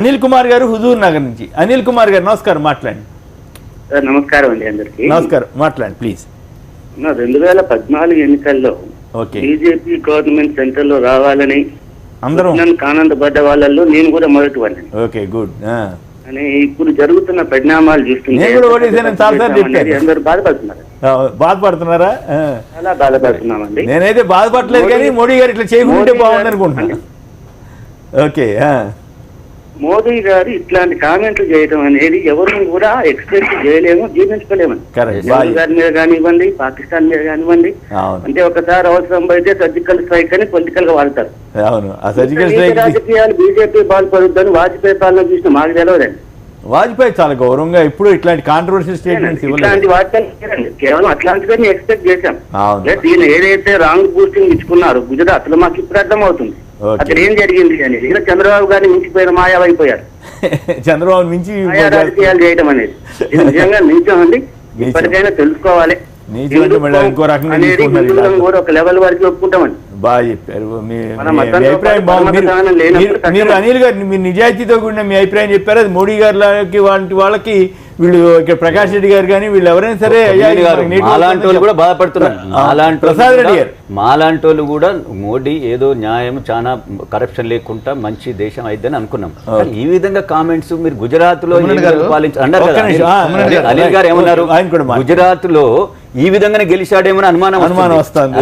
అనిల్ కుమార్ గారు హుజూర్ నగర్ నుంచి. అనిల్ కుమార్ గారు నమస్కారం, మాట్లాడండి. నమస్కారం అండి అందరికి. నమస్కారం, మాట్లాడండి ప్లీజ్. 2014 ఎన్నికల్లో బీజేపీ గవర్నమెంట్ సెంటర్ లో రావాలని అందరం ఆనందపడ్డ వాళ్ళల్లో నేను కూడా మొదటి వాళ్ళని. Okay, good. అని ఇప్పుడు జరుగుతున్న పరిణామాలు చూస్తుంటే అందరూ బాధపడుతున్నారు. బాధపడుతున్నారా? చాలా బాధపడుతున్నామండి. నేనైతే బాధపడలేదు, కానీ మోడీ గారు ఇట్లా చేయకుంటే బాగుంది అనుకుంటున్నాను. ఓకే, మోదీ గారు ఇట్లాంటి కామెంట్లు చేయడం అనేది ఎవరు కూడా ఎక్స్పెక్ట్ చేయలేము, జీర్ణించుకోలేమని. నెహ్రూ గారి మీద కానివ్వండి, పాకిస్తాన్ మీద కానివ్వండి, అంటే ఒకసారి అవసరం అయితే సర్జికల్ స్ట్రైక్ అని పొలిటికల్ గా వాడతారు. రాజకీయాలు బీజేపీ బాధపడుద్దని వాజ్పేయి పాలన చూసిన మాకు తెలియదండి. వాజ్పేయి చాలా గౌరవంగా ఇప్పుడు ఇట్లాంటి కాంట్రవర్షియల్ స్టేట్మెంట్స్ ఇట్లాంటి వార్తలు కేవలం అట్లాంటివన్నీ ఎక్స్పెక్ట్ చేశాం. దీని ఏదైతే రాంగ్ బూస్టింగ్ ఇచ్చుకున్నారు గుజరాత్ లో, మాకు ఇప్పుడు అర్థం అవుతుంది అక్కడ ఏం జరిగింది అనేది. ఇలా చంద్రబాబు గారిని మించిపోయిన మాయావైపోయారు. చంద్రబాబు మించి రాజకీయాలు చేయడం అనేది నిజంగా నిజమండి. ఇప్పటికైనా తెలుసుకోవాలి. ఇంకో రకంగా కూడా ఒక లెవెల్ వరకు ఒప్పుకుంటామండి. బాగా చెప్పారు. మీ అభిప్రాయం బాగుంది. మీరు అనిల్ గారు మీరు నిజాయితీతో కూడిన మీ అభిప్రాయం చెప్పారు. అది మోడీ గారికి వంటి వాళ్ళకి వీళ్ళు ఇక్కడ ప్రకాష్ రెడ్డి గారు కానీ వీళ్ళు ఎవరైనా సరే మాలాంటి వాళ్ళు కూడా బాధపడుతున్నారు. ప్రసాద్ రెడ్డి గారు మాలాంటి వాళ్ళు కూడా మోడీ ఏదో న్యాయం చాలా కరప్షన్ లేకుండా మంచి దేశం అయిద్దని అనుకున్నాం. ఈ విధంగా కామెంట్స్ మీరు గుజరాత్ లో అనిల్ గారు ఏమన్నారు, గుజరాత్ లో ఈ విధంగానే గెలిచాడేమో అనుమానం వస్తుంది.